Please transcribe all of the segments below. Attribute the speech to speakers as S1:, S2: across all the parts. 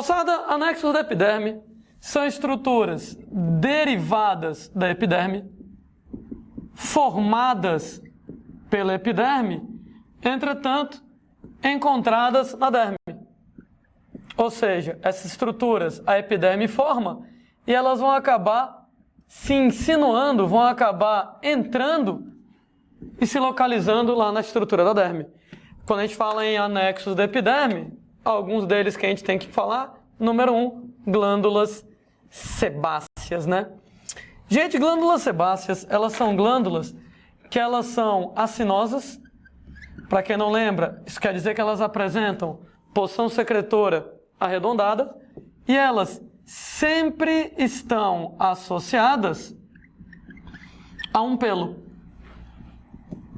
S1: Moçada, anexos da epiderme são estruturas derivadas da epiderme, formadas pela epiderme, entretanto, encontradas na derme. Ou seja, essas estruturas a epiderme forma e elas vão acabar se insinuando, vão acabar entrando e se localizando lá na estrutura da derme. Quando a gente fala em anexos da epiderme, alguns deles que a gente tem que falar, número 1, glândulas sebáceas, né? Gente, glândulas sebáceas, elas são glândulas que elas são acinosas. Para quem não lembra, isso quer dizer que elas apresentam porção secretora arredondada e elas sempre estão associadas a um pelo.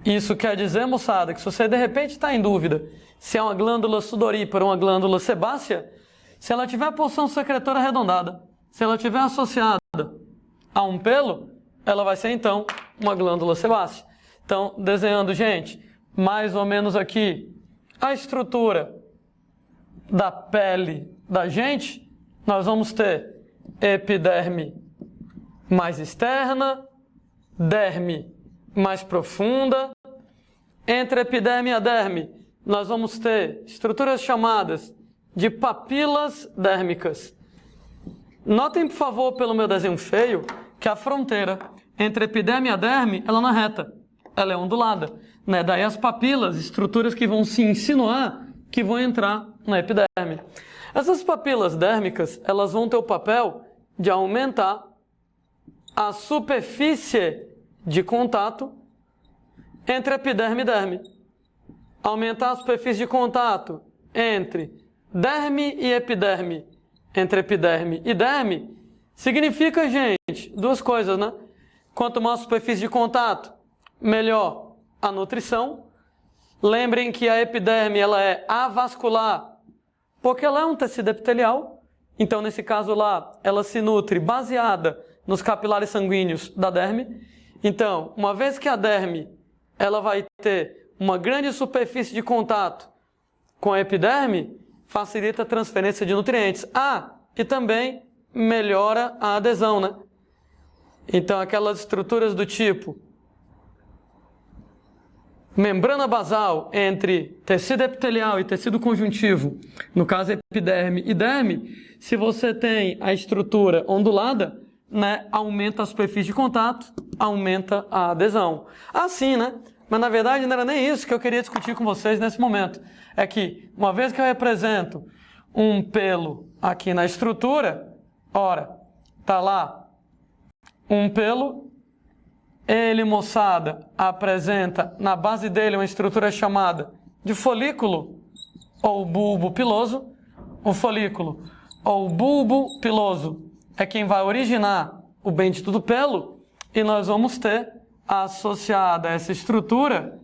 S1: Isso quer dizer, moçada, que se você de repente está em dúvida se é uma glândula sudorípara ou uma glândula sebácea, se ela tiver porção secretora arredondada, se ela tiver associada a um pelo, ela vai ser então uma glândula sebácea. Então, desenhando, gente, mais ou menos aqui a estrutura da pele da gente, nós vamos ter epiderme mais externa, derme mais profunda. Entre a epiderme e a derme, nós vamos ter estruturas chamadas de papilas dérmicas. Notem, por favor, pelo meu desenho feio, que a fronteira entre a epiderme e a derme, ela não é reta, ela é ondulada, né? Daí as papilas, estruturas que vão se insinuar, que vão entrar na epiderme. Essas papilas dérmicas, elas vão ter o papel de aumentar a superfície de contato entre epiderme e derme. Aumentar a superfície de contato entre derme e epiderme, entre epiderme e derme, significa, gente, duas coisas, né? Quanto maior a superfície de contato, melhor a nutrição. Lembrem que a epiderme ela é avascular, porque ela é um tecido epitelial. Então, nesse caso lá, ela se nutre baseada nos capilares sanguíneos da derme. Então, uma vez que a derme ela vai ter uma grande superfície de contato com a epiderme, facilita a transferência de nutrientes. E também melhora a adesão, né? Então, aquelas estruturas do tipo membrana basal entre tecido epitelial e tecido conjuntivo, no caso epiderme e derme, se você tem a estrutura ondulada, né, aumenta a superfície de contato, aumenta a adesão. Assim, né? Mas na verdade não era nem isso que eu queria discutir com vocês nesse momento. É que, uma vez que eu represento um pelo aqui na estrutura, ora, tá lá um pelo, ele, moçada, apresenta na base dele uma estrutura chamada de folículo ou bulbo piloso. O folículo ou bulbo piloso é quem vai originar o bendito do pelo e nós vamos ter associada a essa estrutura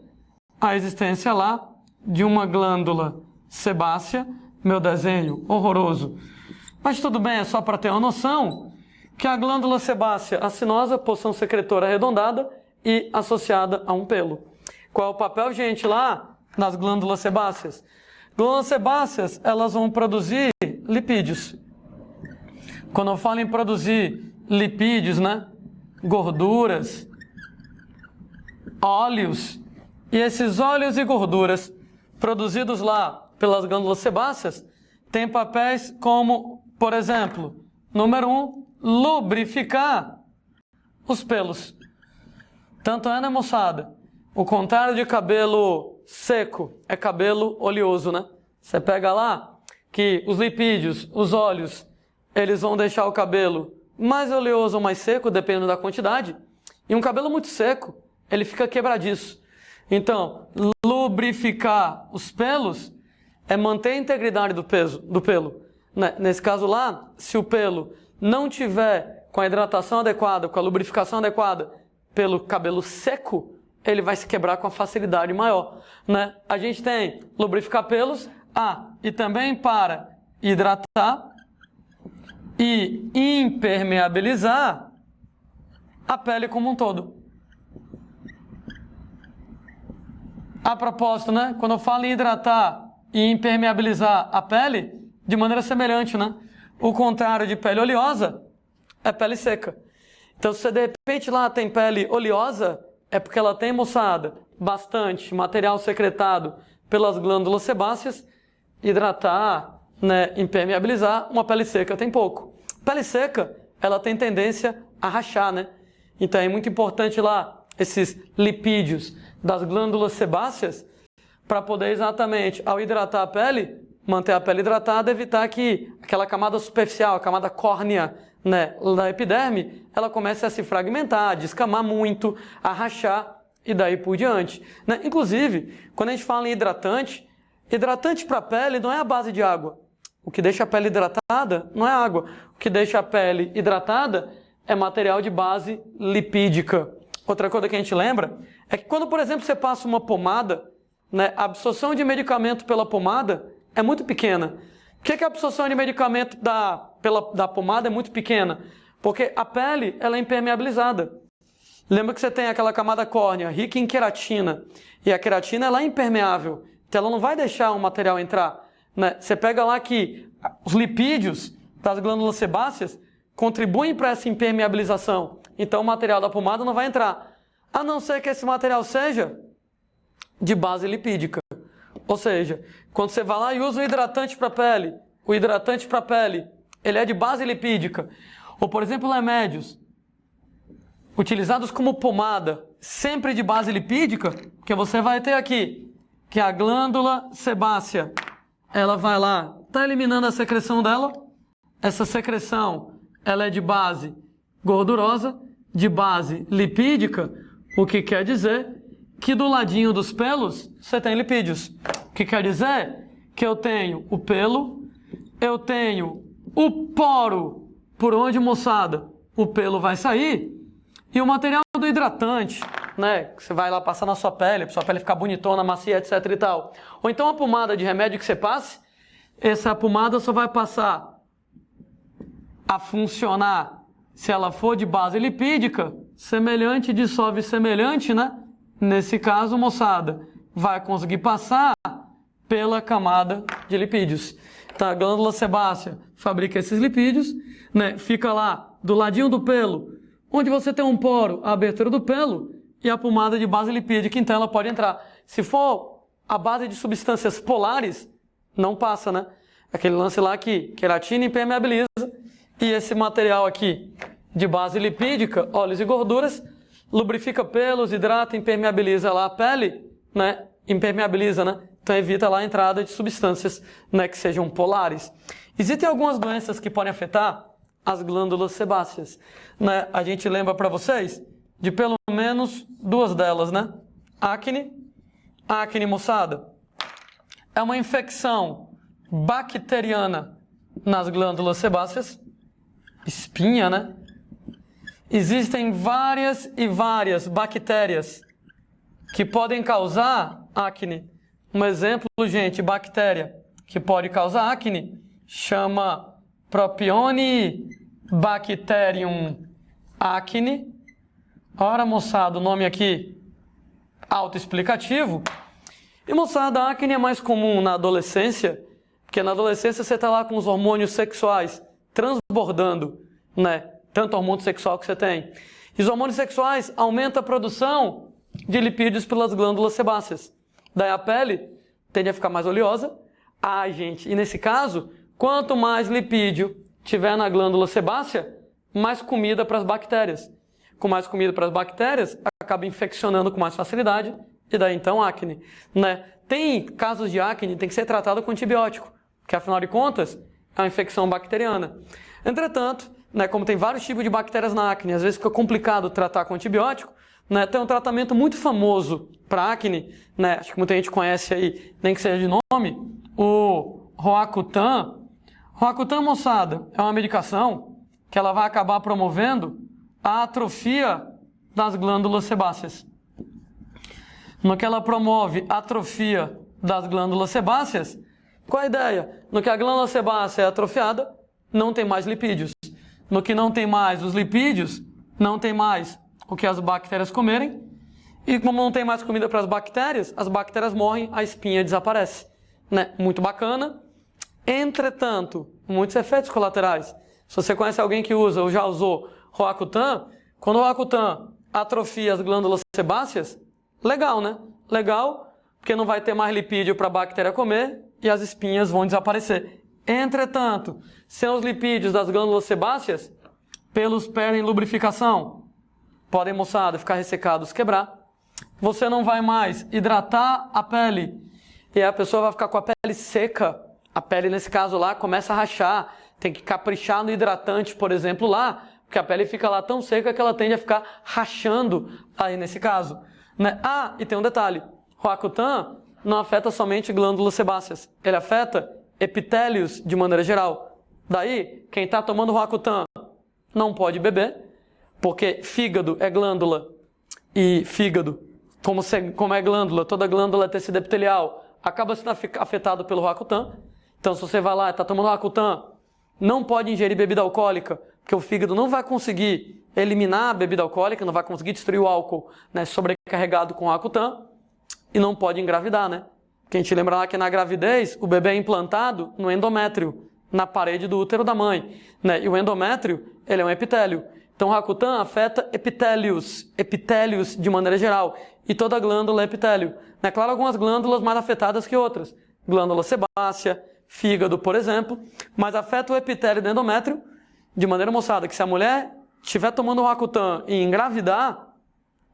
S1: a existência lá de uma glândula sebácea, meu desenho horroroso. Mas tudo bem, é só para ter uma noção que a glândula sebácea acinosa, porção secretora arredondada e associada a um pelo. Qual é o papel, gente, lá nas glândulas sebáceas? Glândulas sebáceas, elas vão produzir lipídios. Quando eu falo em produzir lipídios, né? Gorduras, óleos, e esses óleos e gorduras produzidos lá pelas glândulas sebáceas têm papéis como, por exemplo, número 1, lubrificar os pelos. Tanto é, né, moçada? O contrário de cabelo seco é cabelo oleoso, né? Você pega lá que os lipídios, os óleos, eles vão deixar o cabelo mais oleoso ou mais seco, dependendo da quantidade. E um cabelo muito seco, ele fica quebradiço. Então, lubrificar os pelos é manter a integridade do pelo. Nesse caso lá, se o pelo não tiver com a hidratação adequada, com a lubrificação adequada pelo cabelo seco, ele vai se quebrar com a facilidade maior, né? A gente tem lubrificar pelos, e também para hidratar e impermeabilizar a pele como um todo. A propósito, né? Quando eu falo em hidratar e impermeabilizar a pele, de maneira semelhante, né? O contrário de pele oleosa é pele seca. Então, se você de repente lá tem pele oleosa, é porque ela tem, moçada, bastante material secretado pelas glândulas sebáceas, hidratar, né, impermeabilizar. Uma pele seca tem pouco. Pele seca, ela tem tendência a rachar, né? Então é muito importante lá esses lipídios das glândulas sebáceas para poder exatamente, ao hidratar a pele, manter a pele hidratada, evitar que aquela camada superficial, a camada córnea, né, da epiderme, ela comece a se fragmentar, a descamar muito, a rachar e daí por diante, né? Inclusive, quando a gente fala em hidratante, hidratante para a pele não é a base de água. O que deixa a pele hidratada não é água. O que deixa a pele hidratada é material de base lipídica. Outra coisa que a gente lembra é que quando, por exemplo, você passa uma pomada, né, a absorção de medicamento pela pomada é muito pequena. Por que a absorção de medicamento da pomada é muito pequena? Porque a pele ela é impermeabilizada. Lembra que você tem aquela camada córnea rica em queratina. E a queratina ela é impermeável. Então ela não vai deixar o material entrar, né? Você pega lá que os lipídios das glândulas sebáceas contribuem para essa impermeabilização. Então o material da pomada não vai entrar. A não ser que esse material seja de base lipídica. Ou seja, quando você vai lá e usa um hidratante para a pele, o hidratante para a pele, ele é de base lipídica. Ou, por exemplo, remédios utilizados como pomada, sempre de base lipídica, que você vai ter aqui, que a glândula sebácea, ela vai lá, está eliminando a secreção dela. Essa secreção, ela é de base gordurosa, de base lipídica, o que quer dizer que do ladinho dos pelos você tem lipídios. O que quer dizer que eu tenho o pelo, eu tenho o poro por onde, moçada, o pelo vai sair, e o material do hidratante, né, que você vai lá passar na sua pele, para sua pele ficar bonitona, macia, etc e tal. Ou então a pomada de remédio que você passe, essa pomada só vai passar a funcionar se ela for de base lipídica, semelhante dissolve semelhante, né? Nesse caso, moçada, vai conseguir passar pela camada de lipídios. Então, a glândula sebácea fabrica esses lipídios, né? Fica lá do ladinho do pelo, onde você tem um poro, a abertura do pelo e a pomada de base lipídica, então ela pode entrar. Se for a base de substâncias polares, não passa, né? Aquele lance lá que queratina impermeabiliza e esse material aqui de base lipídica, óleos e gorduras, lubrifica pelos, hidrata, impermeabiliza lá a pele, né? Impermeabiliza, né? Então evita lá a entrada de substâncias, né, que sejam polares. Existem algumas doenças que podem afetar as glândulas sebáceas, né? A gente lembra para vocês de pelo menos duas delas, né? Acne, moçada, é uma infecção bacteriana nas glândulas sebáceas, espinha, né? Existem várias e várias bactérias que podem causar acne. Um exemplo, gente, bactéria que pode causar acne chama Propionibacterium acne. Ora, moçada, o nome aqui autoexplicativo. E, moçada, a acne é mais comum na adolescência, porque na adolescência você está lá com os hormônios sexuais transbordando, né? Tanto hormônio sexual que você tem. E os hormônios sexuais aumentam a produção de lipídios pelas glândulas sebáceas. Daí a pele tende a ficar mais oleosa. Ah, gente, e nesse caso, quanto mais lipídio tiver na glândula sebácea, mais comida para as bactérias. Com mais comida para as bactérias, acaba infeccionando com mais facilidade, e daí então acne, né? Tem casos de acne, tem que ser tratado com antibiótico, porque afinal de contas, é uma infecção bacteriana. Entretanto, né, como tem vários tipos de bactérias na acne, às vezes fica complicado tratar com antibiótico, né? Tem um tratamento muito famoso para acne, né? Acho que muita gente conhece aí, nem que seja de nome, o Roacutan. Roacutan, moçada, é uma medicação que ela vai acabar promovendo a atrofia das glândulas sebáceas. No que ela promove a atrofia das glândulas sebáceas, qual a ideia? No que a glândula sebácea é atrofiada, não tem mais lipídios. No que não tem mais os lipídios, não tem mais o que as bactérias comerem. E como não tem mais comida para as bactérias morrem, a espinha desaparece, né? Muito bacana. Entretanto, muitos efeitos colaterais. Se você conhece alguém que usa ou já usou Roacutan, quando o Roacutan atrofia as glândulas sebáceas, legal, né? Legal, porque não vai ter mais lipídio para a bactéria comer e as espinhas vão desaparecer. Entretanto, sem os lipídios das glândulas sebáceas, pelos perdem lubrificação, podem, moçada, ficar ressecados, quebrar. Você não vai mais hidratar a pele e a pessoa vai ficar com a pele seca. A pele, nesse caso lá, começa a rachar. Tem que caprichar no hidratante, por exemplo, lá, porque a pele fica lá tão seca que ela tende a ficar rachando aí nesse caso, né? Ah, e tem um detalhe. Roacutan não afeta somente glândulas sebáceas. Ele afeta epitélios de maneira geral. Daí, quem está tomando Roacutan não pode beber, porque fígado é glândula e fígado, como é glândula, toda glândula é tecido epitelial, acaba sendo afetado pelo Roacutan. Então, se você vai lá e está tomando Roacutan, não pode ingerir bebida alcoólica, porque o fígado não vai conseguir eliminar a bebida alcoólica, não vai conseguir destruir o álcool, né, sobrecarregado com Roacutan, e não pode engravidar, né? Porque a gente lembra lá que na gravidez, o bebê é implantado no endométrio, na parede do útero da mãe, né? E o endométrio, ele é um epitélio. Então, o Roacutan afeta epitélios de maneira geral, e toda glândula é epitélio. É claro, algumas glândulas mais afetadas que outras. Glândula sebácea, fígado, por exemplo, mas afeta o epitélio do endométrio, de maneira, moçada, que se a mulher estiver tomando Roacutan e engravidar,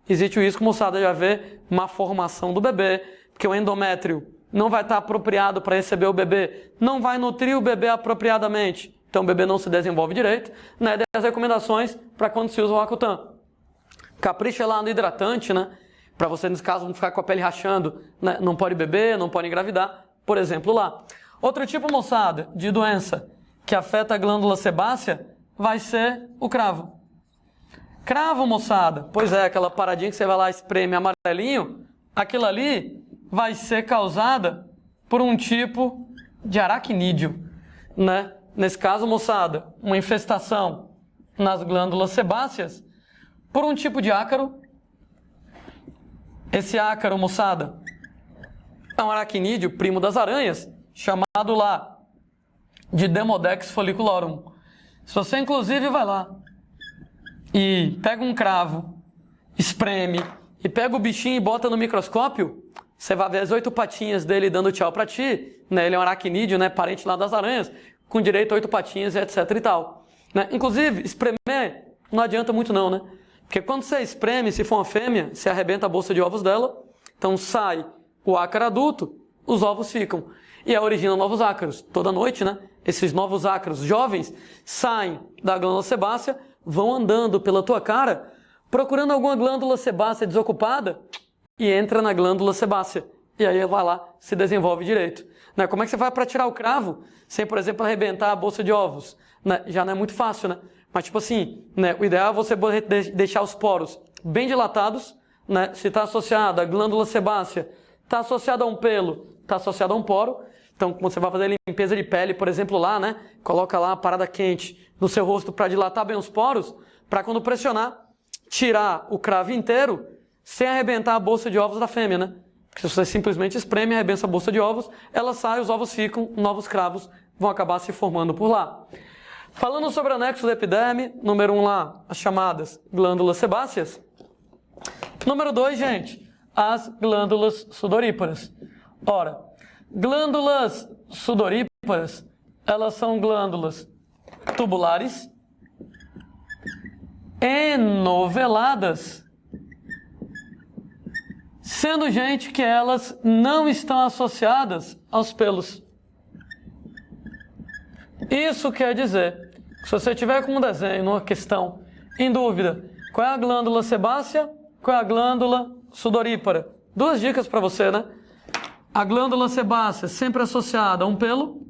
S1: existe o risco, moçada, de haver má formação do bebê, porque o endométrio não vai estar apropriado para receber o bebê, não vai nutrir o bebê apropriadamente, então o bebê não se desenvolve direito, né? Das recomendações para quando se usa o Roacutan. Capricha lá no hidratante, né? Para você, nesse caso, não ficar com a pele rachando, né? Não pode beber, não pode engravidar, por exemplo, lá. Outro tipo, moçada, de doença que afeta a glândula sebácea vai ser o cravo. Cravo, moçada, pois é, aquela paradinha que você vai lá e espreme amarelinho, aquilo ali vai ser causada por um tipo de aracnídeo, né? Nesse caso, moçada, uma infestação nas glândulas sebáceas por um tipo de ácaro. Esse ácaro, moçada, é um aracnídeo primo das aranhas, chamado lá de Demodex folliculorum. Se você, inclusive, vai lá e pega um cravo, espreme, e pega o bichinho e bota no microscópio, você vai ver as 8 patinhas dele dando tchau pra ti, né? Ele é um aracnídeo, né? Parente lá das aranhas, com direito a 8 patinhas, etc e tal. Né? Inclusive, espremer não adianta muito não, né? Porque quando você espreme, se for uma fêmea, você arrebenta a bolsa de ovos dela, então sai o ácaro adulto, os ovos ficam. E originam novos ácaros. Toda noite, né? Esses novos ácaros jovens saem da glândula sebácea, vão andando pela tua cara, procurando alguma glândula sebácea desocupada e entra na glândula sebácea. E aí vai lá, se desenvolve direito. Né? Como é que você vai para tirar o cravo sem, por exemplo, arrebentar a bolsa de ovos? Né? Já não é muito fácil, né? Mas tipo assim, né? O ideal é você deixar os poros bem dilatados, né? Se está associado à glândula sebácea, está associado a um pelo, está associado a um poro. Então, quando você vai fazer limpeza de pele, por exemplo, lá, né? Coloca lá uma parada quente no seu rosto para dilatar bem os poros, para quando pressionar, tirar o cravo inteiro, sem arrebentar a bolsa de ovos da fêmea, né? Porque se você simplesmente espreme e arrebenta a bolsa de ovos, ela sai, os ovos ficam, novos cravos vão acabar se formando por lá. Falando sobre o anexo da epiderme, número 1 lá, as chamadas glândulas sebáceas. Número 2, gente, as glândulas sudoríparas. Ora, glândulas sudoríparas, elas são glândulas tubulares, enoveladas, sendo, gente, que elas não estão associadas aos pelos. Isso quer dizer, se você tiver com um desenho, numa questão, em dúvida, qual é a glândula sebácea, qual é a glândula sudorípara? 2 dicas para você, né? A glândula sebácea sempre associada a um pelo,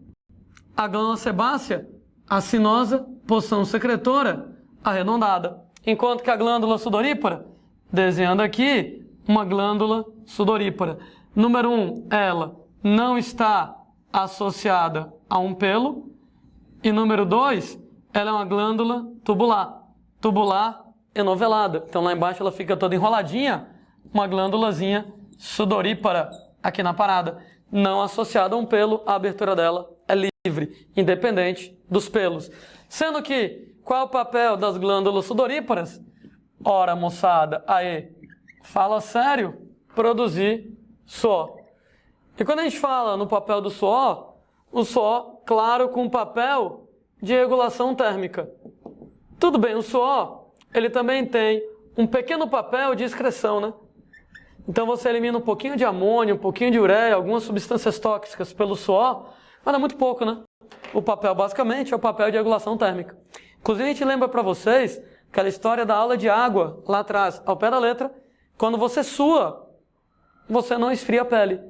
S1: a glândula sebácea acinosa, porção secretora arredondada. Enquanto que a glândula sudorípara, desenhando aqui, uma glândula sudorípara. Número 1, ela não está associada a um pelo. E número 2, ela é uma glândula tubular. Tubular enovelada. Então lá embaixo ela fica toda enroladinha, uma glândulazinha sudorípara aqui na parada. Não associada a um pelo, a abertura dela é livre. livre, independente dos pelos. Sendo que, qual é o papel das glândulas sudoríparas? Ora, moçada, aí, fala sério, produzir suor. E quando a gente fala no papel do suor, o suor, claro, com papel de regulação térmica. Tudo bem, o suor, ele também tem um pequeno papel de excreção, né? Então você elimina um pouquinho de amônio, um pouquinho de ureia, algumas substâncias tóxicas pelo suor, mas é muito pouco, né? O papel, basicamente, é o papel de regulação térmica. Inclusive, a gente lembra para vocês aquela história da aula de água, lá atrás, ao pé da letra, quando você sua, você não esfria a pele.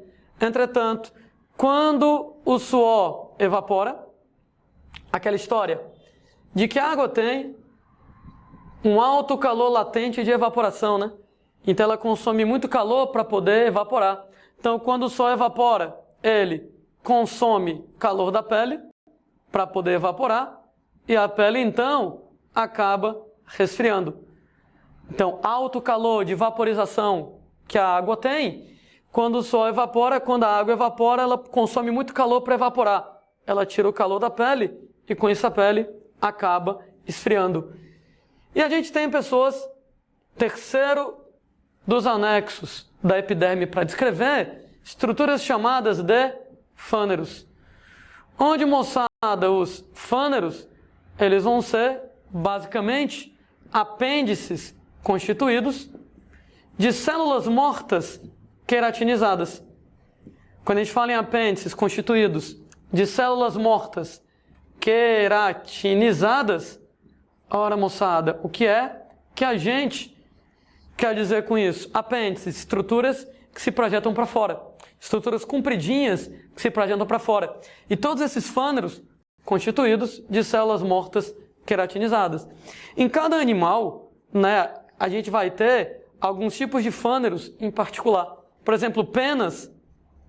S1: Entretanto, quando o suor evapora, aquela história de que a água tem um alto calor latente de evaporação, né? Então ela consome muito calor para poder evaporar. Então quando o suor evapora, ele consome calor da pele para poder evaporar e a pele então acaba resfriando. Então alto calor de vaporização que a água tem, quando o suor evapora, quando a água evapora, ela consome muito calor para evaporar. Ela tira o calor da pele e com isso a pele acaba esfriando. E a gente tem pessoas, terceiro dos anexos da epiderme para descrever, estruturas chamadas de fâneros. Onde, moçada, os fâneros, eles vão ser, basicamente, apêndices constituídos de células mortas queratinizadas. Quando a gente fala em apêndices constituídos de células mortas queratinizadas, ora, moçada, o que é que a gente quer dizer com isso? Apêndices, estruturas que se projetam para fora. Estruturas compridinhas que se projetam para fora. E todos esses fâneros constituídos de células mortas queratinizadas. Em cada animal, né, a gente vai ter alguns tipos de fâneros em particular. Por exemplo, penas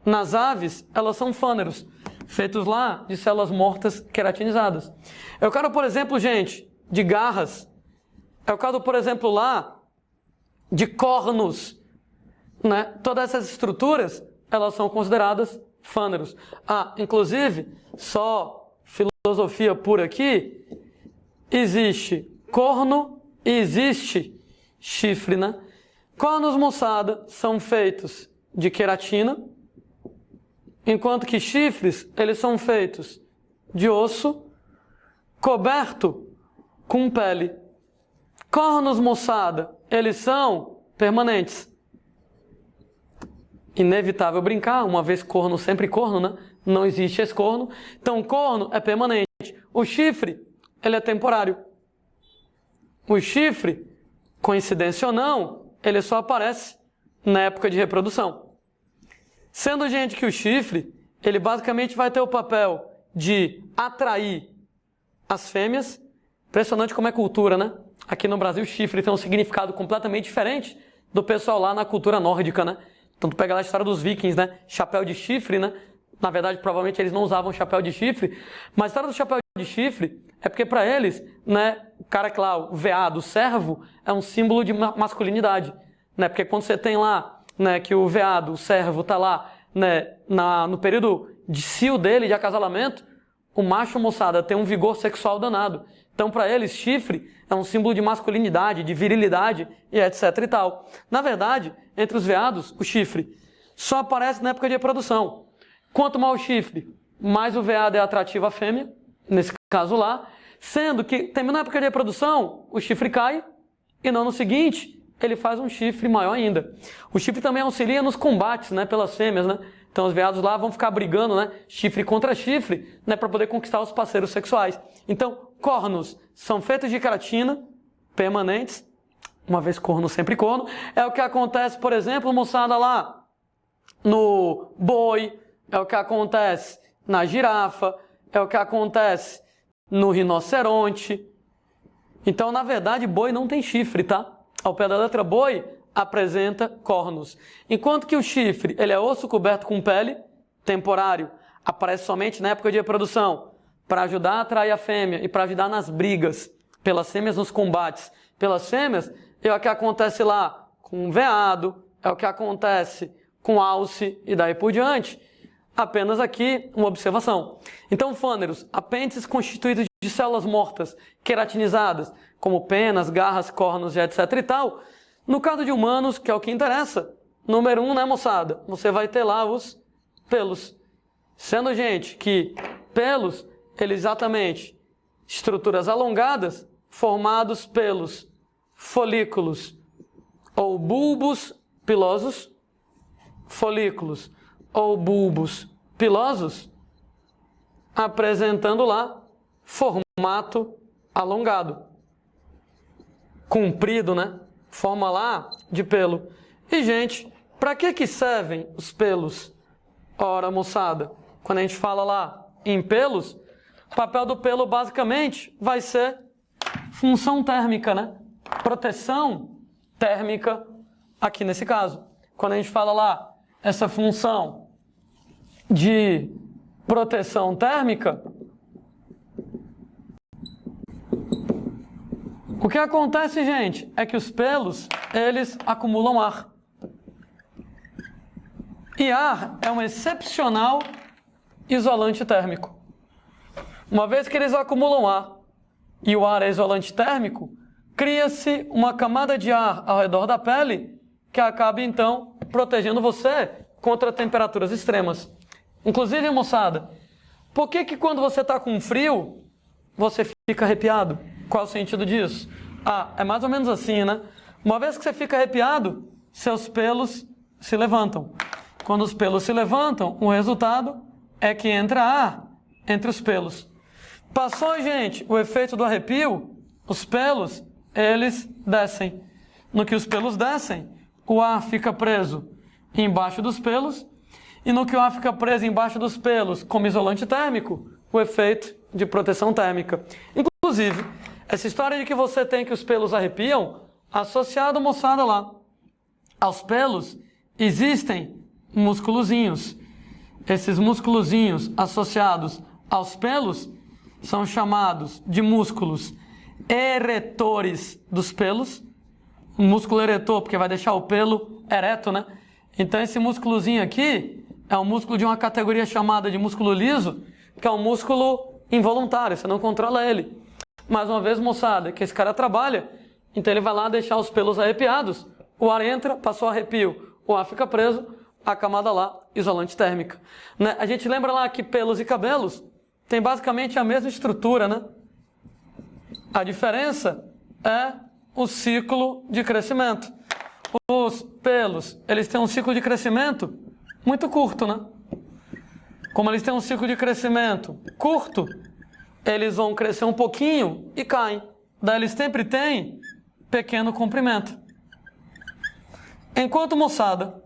S1: nas aves, elas são fâneros, feitos lá de células mortas queratinizadas. É o caso, por exemplo, gente, de garras. É o caso, por exemplo, lá de cornos, né? Todas essas estruturas, elas são consideradas fâneros. Ah, inclusive, só filosofia pura aqui, existe corno e existe chifre, né? Cornos, moçada, são feitos de queratina, enquanto que chifres, eles são feitos de osso coberto com pele. Cornos, moçada, eles são permanentes. Inevitável brincar, uma vez corno, sempre corno, né? Não existe escorno. Então, corno é permanente. O chifre, ele é temporário. O chifre, coincidência ou não, ele só aparece na época de reprodução. Sendo, gente, que o chifre, ele basicamente vai ter o papel de atrair as fêmeas. Impressionante como é cultura, né? Aqui no Brasil, chifre tem um significado completamente diferente do pessoal lá na cultura nórdica, né? Então, tu pega lá a história dos vikings, né? Chapéu de chifre, né? Na verdade, provavelmente eles não usavam chapéu de chifre, mas a história do chapéu de chifre é porque para eles, né, o cara que lá, o veado, o servo, é um símbolo de masculinidade, né? Porque quando você tem lá, né, que o veado, o servo tá lá, né, no período de cio dele, de acasalamento, o macho, moçada, tem um vigor sexual danado. Então, para eles, chifre é um símbolo de masculinidade, de virilidade e etc e tal. Na verdade, entre os veados, o chifre só aparece na época de reprodução. Quanto mais o chifre, mais o veado é atrativo à fêmea, nesse caso lá, sendo que, terminou a época de reprodução, o chifre cai e no ano seguinte, ele faz um chifre maior ainda. O chifre também auxilia nos combates, né, pelas fêmeas, né? Então os veados lá vão ficar brigando, né, chifre contra chifre, né, para poder conquistar os parceiros sexuais. Então, cornos são feitos de queratina, permanentes, uma vez corno, sempre corno. É o que acontece, por exemplo, moçada, lá no boi, é o que acontece na girafa, é o que acontece no rinoceronte. Então, na verdade, boi não tem chifre, tá? Ao pé da letra boi, apresenta cornos. Enquanto que o chifre, ele é osso coberto com pele, temporário, aparece somente na época de reprodução, para ajudar a atrair a fêmea e para ajudar nas brigas pelas fêmeas, nos combates pelas fêmeas, é o que acontece lá com o veado, é o que acontece com alce e daí por diante. Apenas aqui uma observação. Então, fâneros, apêndices constituídos de células mortas, queratinizadas, como penas, garras, cornos e etc e tal. No caso de humanos, que é o que interessa, número 1, né, moçada? Você vai ter lá os pelos. Sendo, gente, que pelos, eles exatamente estruturas alongadas, formados pelos folículos ou bulbos pilosos, folículos ou bulbos pilosos, apresentando lá formato alongado, comprido, né? Forma lá de pelo. E, gente, para que servem os pelos? Ora, moçada, quando a gente fala lá em pelos, o papel do pelo basicamente vai ser função térmica, né? Proteção térmica aqui nesse caso. Quando a gente fala lá essa função de proteção térmica, o que acontece, gente, é que os pelos, eles acumulam ar. E ar é um excepcional isolante térmico. Uma vez que eles acumulam ar e o ar é isolante térmico, cria-se uma camada de ar ao redor da pele que acaba, então, protegendo você contra temperaturas extremas. Inclusive, moçada, por que quando você está com frio, você fica arrepiado? Qual é o sentido disso? É mais ou menos assim, né? Uma vez que você fica arrepiado, seus pelos se levantam. Quando os pelos se levantam, o resultado é que entra ar entre os pelos. Passou, gente, o efeito do arrepio, os pelos, eles descem. No que os pelos descem, o ar fica preso embaixo dos pelos, e no que o ar fica preso embaixo dos pelos como isolante térmico, o efeito de proteção térmica. Inclusive, essa história de que você tem que os pelos arrepiam, associado, moçada, lá, aos pelos, existem musculozinhos. Esses musculozinhos associados aos pelos são chamados de músculos eretores dos pelos. Um músculo eretor, porque vai deixar o pelo ereto, né? Então, esse músculozinho aqui é um músculo de uma categoria chamada de músculo liso, que é um músculo involuntário, você não controla ele. Mais uma vez, moçada, que esse cara trabalha, então ele vai lá deixar os pelos arrepiados, o ar entra, passou o arrepio, o ar fica preso, a camada lá, isolante térmica. Né? A gente lembra lá que pelos e cabelos têm basicamente a mesma estrutura, né? A diferença é o ciclo de crescimento. Os pelos, eles têm um ciclo de crescimento muito curto, né? Como eles têm um ciclo de crescimento curto, eles vão crescer um pouquinho e caem. Daí eles sempre têm pequeno comprimento. Enquanto, moçada,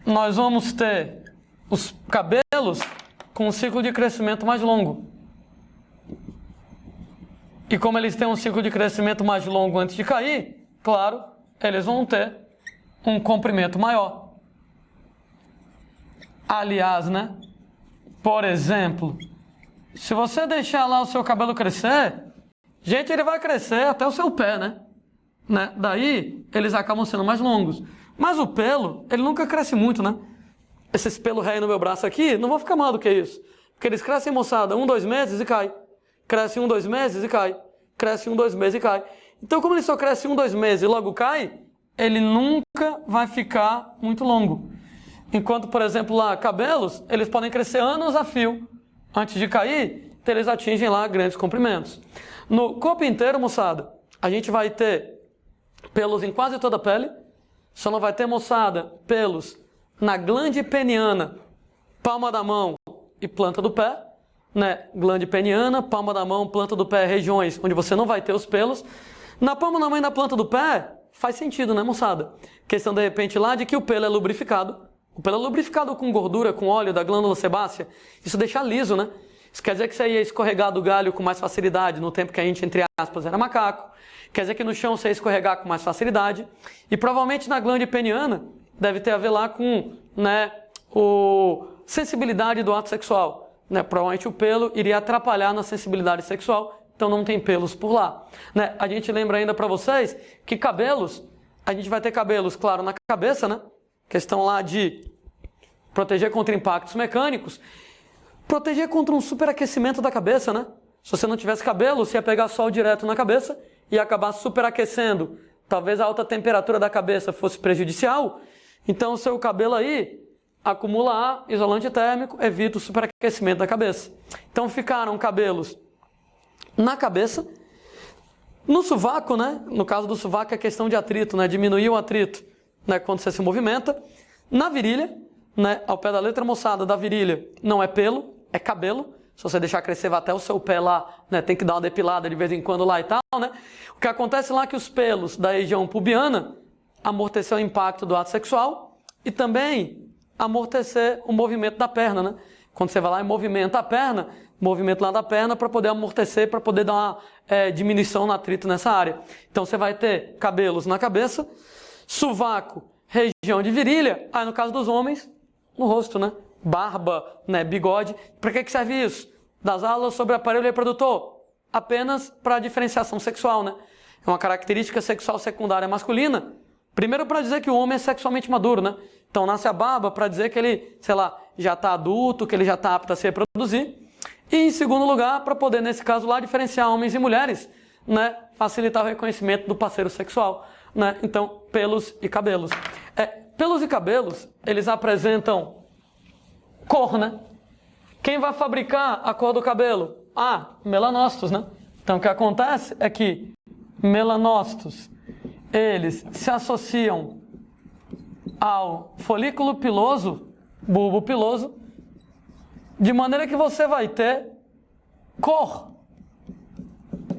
S1: nós vamos ter os cabelos com um ciclo de crescimento mais longo. E como eles têm um ciclo de crescimento mais longo antes de cair, claro, eles vão ter um comprimento maior. Aliás, né? Por exemplo, se você deixar lá o seu cabelo crescer, gente, ele vai crescer até o seu pé, né? Daí, eles acabam sendo mais longos. Mas o pelo, ele nunca cresce muito, né? Esses pelos rei no meu braço aqui, não vão ficar maior do que isso. Porque eles crescem, moçada, 1, 2 meses e cai. Cresce 1, 2 meses e cai. Cresce 1, 2 meses e cai. Então, como ele só cresce 1, 2 meses e logo cai, ele nunca vai ficar muito longo. Enquanto, por exemplo, lá, cabelos, eles podem crescer anos a fio antes de cair, então eles atingem lá grandes comprimentos. No corpo inteiro, moçada, a gente vai ter pelos em quase toda a pele, só não vai ter, moçada, pelos na glande peniana, palma da mão e planta do pé, né? Glande peniana, palma da mão, planta do pé, regiões onde você não vai ter os pelos. Na palma da mão e na planta do pé, faz sentido, né, moçada? Questão, de repente, lá de que o pelo é lubrificado. O pelo é lubrificado com gordura, com óleo da glândula sebácea. Isso deixa liso, né? Isso quer dizer que você ia escorregar do galho com mais facilidade no tempo que a gente, entre aspas, era macaco. Quer dizer que no chão você ia escorregar com mais facilidade. E provavelmente na glande peniana deve ter a ver lá com, né, sensibilidade do ato sexual. Né? Provavelmente o pelo iria atrapalhar na sensibilidade sexual, então não tem pelos por lá. Né? A gente lembra ainda para vocês que cabelos, a gente vai ter cabelos, claro, na cabeça, né? Questão lá de proteger contra impactos mecânicos, proteger contra um superaquecimento da cabeça, né? Se você não tivesse cabelo, você ia pegar sol direto na cabeça e acabar superaquecendo. Talvez a alta temperatura da cabeça fosse prejudicial. Então, o seu cabelo aí acumula ar, isolante térmico, evita o superaquecimento da cabeça. Então, ficaram cabelos na cabeça. No sovaco, né? No caso do sovaco é questão de atrito, né? Diminuir o atrito, né? Quando você se movimenta. Na virilha, né? Ao pé da letra, moçada, da virilha não é pelo, é cabelo. Se você deixar crescer, vai até o seu pé lá, né? Tem que dar uma depilada de vez em quando lá e tal, né? O que acontece lá é que os pelos da região pubiana amortecer o impacto do ato sexual e também amortecer o movimento da perna, né? Quando você vai lá e movimenta a perna, movimento lá da perna para poder amortecer, para poder dar uma diminuição no atrito nessa área. Então você vai ter cabelos na cabeça, sovaco, região de virilha, aí no caso dos homens, no rosto, né? Barba, né? Bigode. Para que serve isso? Das aulas sobre aparelho reprodutor? Apenas para diferenciação sexual, né? É uma característica sexual secundária masculina. Primeiro para dizer que o homem é sexualmente maduro, né? Então nasce a barba para dizer que ele, sei lá, já está adulto, que ele já está apto a se reproduzir. E em segundo lugar, para poder, nesse caso lá, diferenciar homens e mulheres, né? Facilitar o reconhecimento do parceiro sexual, né? Então, pelos e cabelos. Pelos e cabelos, eles apresentam cor, né? Quem vai fabricar a cor do cabelo? Melanócitos, né? Então, o que acontece é que melanócitos, eles se associam ao folículo piloso, bulbo piloso, de maneira que você vai ter cor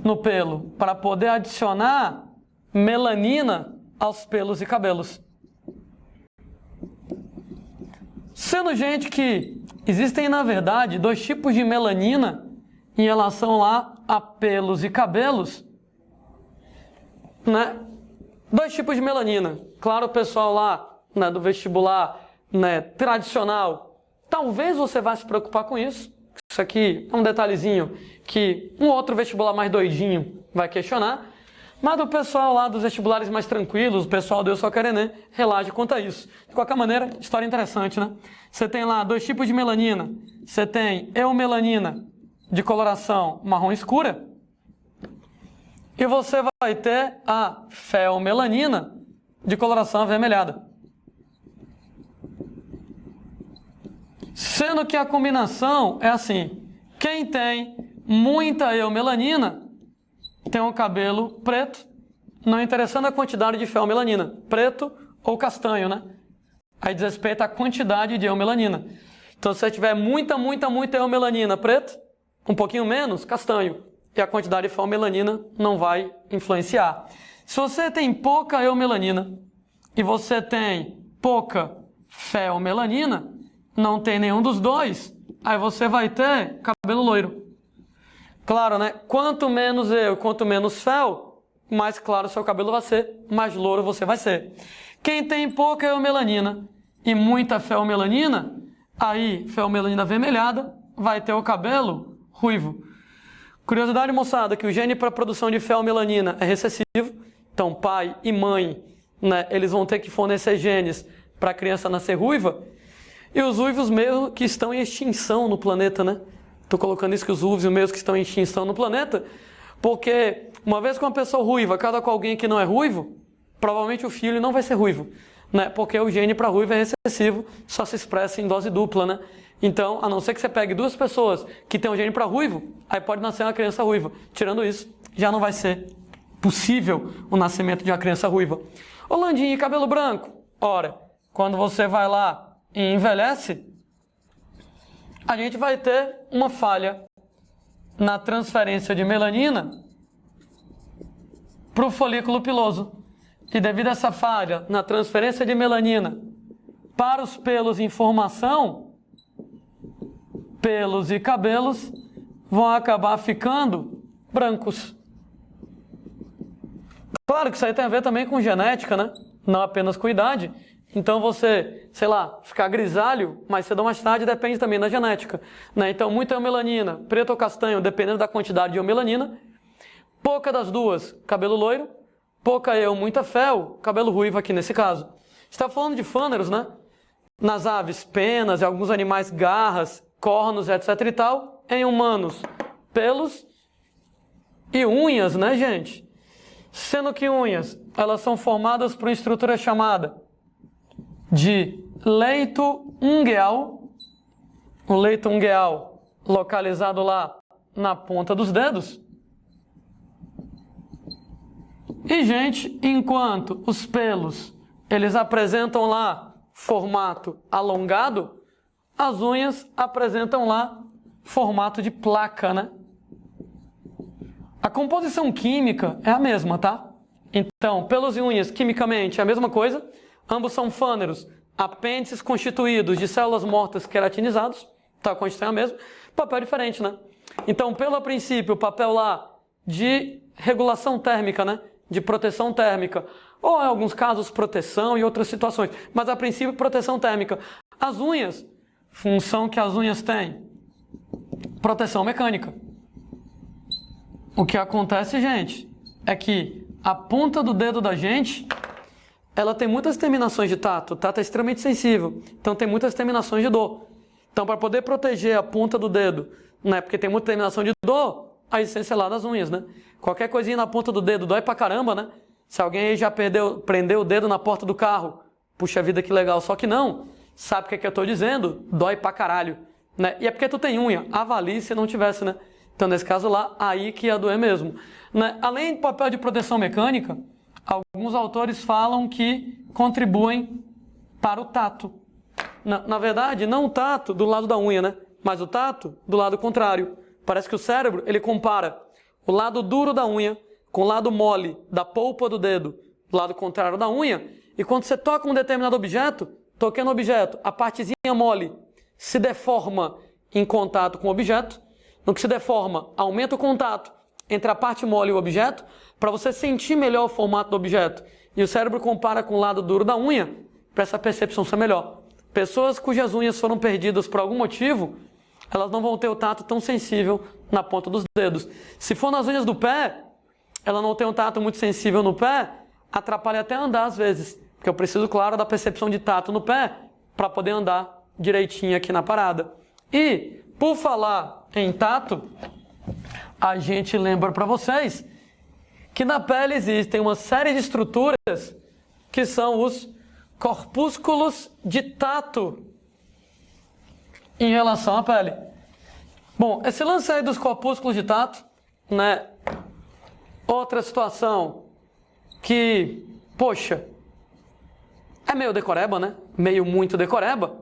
S1: no pelo, para poder adicionar melanina aos pelos e cabelos. Sendo, gente, que existem, na verdade, dois tipos de melanina em relação lá a pelos e cabelos, né? Dois tipos de melanina. Claro, o pessoal lá, né, do vestibular, né, tradicional, talvez você vá se preocupar com isso. Isso aqui é um detalhezinho que um outro vestibular mais doidinho vai questionar. Mas o pessoal lá dos vestibulares mais tranquilos, o pessoal do Eu Só Quero Enem, relaxe quanto a isso. De qualquer maneira, história interessante, né? Você tem lá dois tipos de melanina. Você tem eumelanina de coloração marrom escura. E você vai ter a feomelanina de coloração avermelhada. Sendo que a combinação é assim: quem tem muita eumelanina tem um cabelo preto, não interessando a quantidade de feomelanina, preto ou castanho, né? Aí diz respeito à quantidade de eumelanina. Então, se você tiver muita eumelanina preto, um pouquinho menos, castanho, e a quantidade de feomelanina não vai influenciar. Se você tem pouca eumelanina e você tem pouca feomelanina, não tem nenhum dos dois, aí você vai ter cabelo loiro. Claro, né? Quanto menos quanto menos fel, mais claro o seu cabelo vai ser, mais louro você vai ser. Quem tem pouca eumelanina e muita feomelanina, aí feomelanina avermelhada, vai ter o cabelo ruivo. Curiosidade, moçada, que o gene para produção de feomelanina é recessivo. Então, pai e mãe, né, eles vão ter que fornecer genes para a criança nascer ruiva. E os ruivos mesmo que estão em extinção no planeta, né? Estou colocando isso que os ruivos mesmo que estão em extinção no planeta, porque uma vez que uma pessoa ruiva casa com alguém que não é ruivo, provavelmente o filho não vai ser ruivo, né? Porque o gene para ruivo é recessivo, só se expressa em dose dupla, né? Então, a não ser que você pegue duas pessoas que têm um gene para ruivo, aí pode nascer uma criança ruiva. Tirando isso, já não vai ser possível o nascimento de uma criança ruiva. Ô Landinho, e cabelo branco? Ora, quando você vai lá e envelhece, a gente vai ter uma falha na transferência de melanina para o folículo piloso. E devido a essa falha na transferência de melanina para os pelos em formação, pelos e cabelos vão acabar ficando brancos. Claro que isso aí tem a ver também com genética, né? Não apenas com idade. Então você, sei lá, ficar grisalho mais cedo ou mais tarde depende também da genética, né? Então muita eumelanina, preto ou castanho, dependendo da quantidade de eumelanina. Pouca das duas, cabelo loiro. Pouca muita fel, cabelo ruivo aqui nesse caso. Está falando de fâneros, né? nas aves, penas, em alguns animais, garras, cornos, etc e tal. Em humanos, pelos e unhas, né, gente? Sendo que unhas, elas são formadas por uma estrutura chamada de leito ungueal. O leito ungueal localizado lá na ponta dos dedos. E, gente, enquanto os pelos, eles apresentam lá formato alongado, as unhas apresentam lá formato de placa, né? A composição química é a mesma, tá? Então, pelos e unhas, quimicamente, é a mesma coisa. Ambos são fâneros, apêndices constituídos de células mortas queratinizados. Tá, a constituição é a mesma. Papel diferente, né? Então, pelo princípio, o papel lá de regulação térmica, né? De proteção térmica. Ou, em alguns casos, proteção e outras situações. Mas, a princípio, proteção térmica. As unhas, função que as unhas têm? Proteção mecânica. O que acontece, gente, é que a ponta do dedo da gente, ela tem muitas terminações de tato. O tato é extremamente sensível, então tem muitas terminações de dor. Então, para poder proteger a ponta do dedo, né, porque tem muita terminação de dor, a essência é lá das unhas, né? Qualquer coisinha na ponta do dedo dói pra caramba, né? Se alguém aí já prendeu o dedo na porta do carro, puxa vida, que legal. Só que não, sabe o que é que eu tô dizendo? Dói pra caralho, né? E é porque tu tem unha, avalie se não tivesse, né? Então, nesse caso lá, aí que ia doer mesmo, né? Além do papel de proteção mecânica, alguns autores falam que contribuem para o tato. Na verdade, não o tato do lado da unha, né? Mas o tato do lado contrário. Parece que o cérebro, ele compara o lado duro da unha com o lado mole da polpa do dedo, do lado contrário da unha. E quando você toca um determinado objeto, toquei no objeto, a partezinha mole se deforma em contato com o objeto. No que se deforma, aumenta o contato entre a parte mole e o objeto, para você sentir melhor o formato do objeto. E o cérebro compara com o lado duro da unha, para essa percepção ser melhor. Pessoas cujas unhas foram perdidas por algum motivo, elas não vão ter o tato tão sensível na ponta dos dedos. Se for nas unhas do pé, ela não tem um tato muito sensível no pé, atrapalha até andar às vezes. Porque eu preciso, claro, da percepção de tato no pé, para poder andar direitinho aqui na parada. E, por falar em tato, a gente lembra para vocês que na pele existem uma série de estruturas que são os corpúsculos de tato em relação à pele. Bom, esse lance aí dos corpúsculos de tato, né? Outra situação que, poxa, é meio decoreba, né? Meio muito decoreba.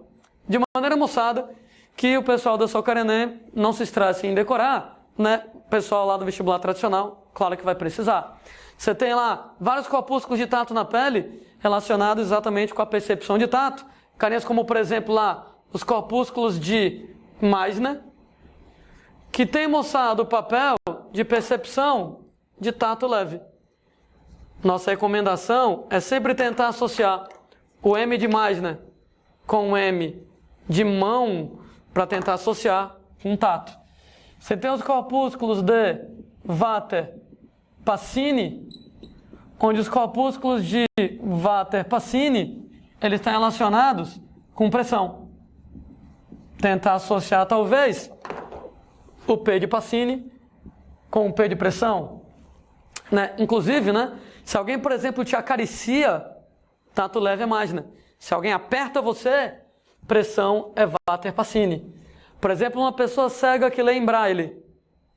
S1: De maneira, moçada, que o pessoal da Socarenem não se estresse em decorar, né? O pessoal lá do vestibular tradicional, claro que vai precisar. Você tem lá vários corpúsculos de tato na pele relacionados exatamente com a percepção de tato. Carinhas como, por exemplo, lá, os corpúsculos de Meissner, que tem, moçada, o papel de percepção de tato leve. Nossa recomendação é sempre tentar associar o M de Meissner com o M de mão para tentar associar com tato. Você tem os corpúsculos de Vater-Pacini, onde os corpúsculos de Vater-Pacini, eles estão relacionados com pressão. Tentar associar, talvez, o P de Pacini com o P de pressão. Né? Inclusive, né? Se alguém, por exemplo, te acaricia, tato leve é Meissner. Se alguém aperta você, pressão é Vater-Pacini. Por exemplo, uma pessoa cega que lê em braille,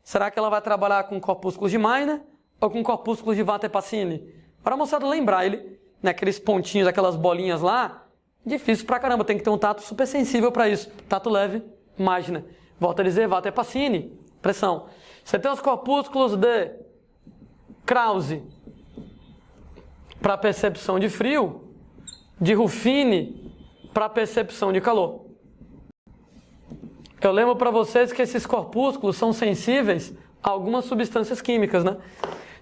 S1: será que ela vai trabalhar com corpúsculos de Meissner ou com corpúsculos de Vater-Pacini? Para a moçada lê em braille, né, aqueles pontinhos, aquelas bolinhas lá, difícil pra caramba, tem que ter um tato super sensível para isso. Tato leve, Meissner. Volto a dizer, Vater-Pacini, pressão. Você tem os corpúsculos de Krause para percepção de frio, de Ruffini para percepção de calor. Eu lembro para vocês que esses corpúsculos são sensíveis a algumas substâncias químicas, né?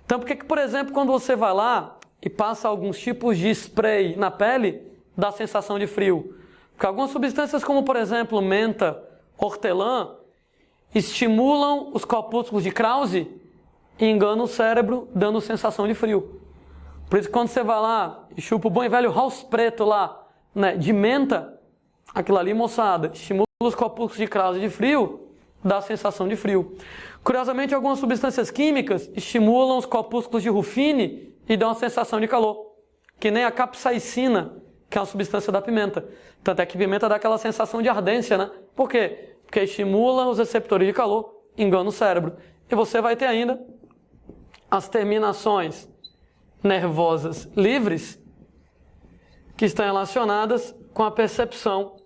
S1: Então, por que, por exemplo, quando você vai lá e passa alguns tipos de spray na pele, dá sensação de frio? Porque algumas substâncias, como por exemplo menta, hortelã, estimulam os corpúsculos de Krause e enganam o cérebro, dando sensação de frio. Por isso, quando você vai lá e chupa o bom e velho house preto lá, né, de menta, Aquilo ali, moçada, estimula os corpúsculos de Krause de frio, dá a sensação de frio. Curiosamente, algumas substâncias químicas estimulam os corpúsculos de Ruffini e dão a sensação de calor. Que nem a capsaicina, que é uma substância da pimenta. Tanto é que pimenta dá aquela sensação de ardência, né? Por quê? Porque estimula os receptores de calor, engana o cérebro. E você vai ter ainda as terminações nervosas livres, que estão relacionadas com a percepção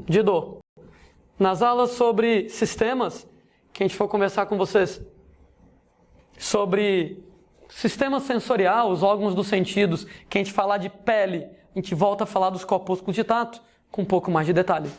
S1: de dor. Nas aulas sobre sistemas, que a gente for conversar com vocês sobre sistema sensorial, os órgãos dos sentidos, que a gente falar de pele, a gente volta a falar dos corpúsculos de tato com um pouco mais de detalhe.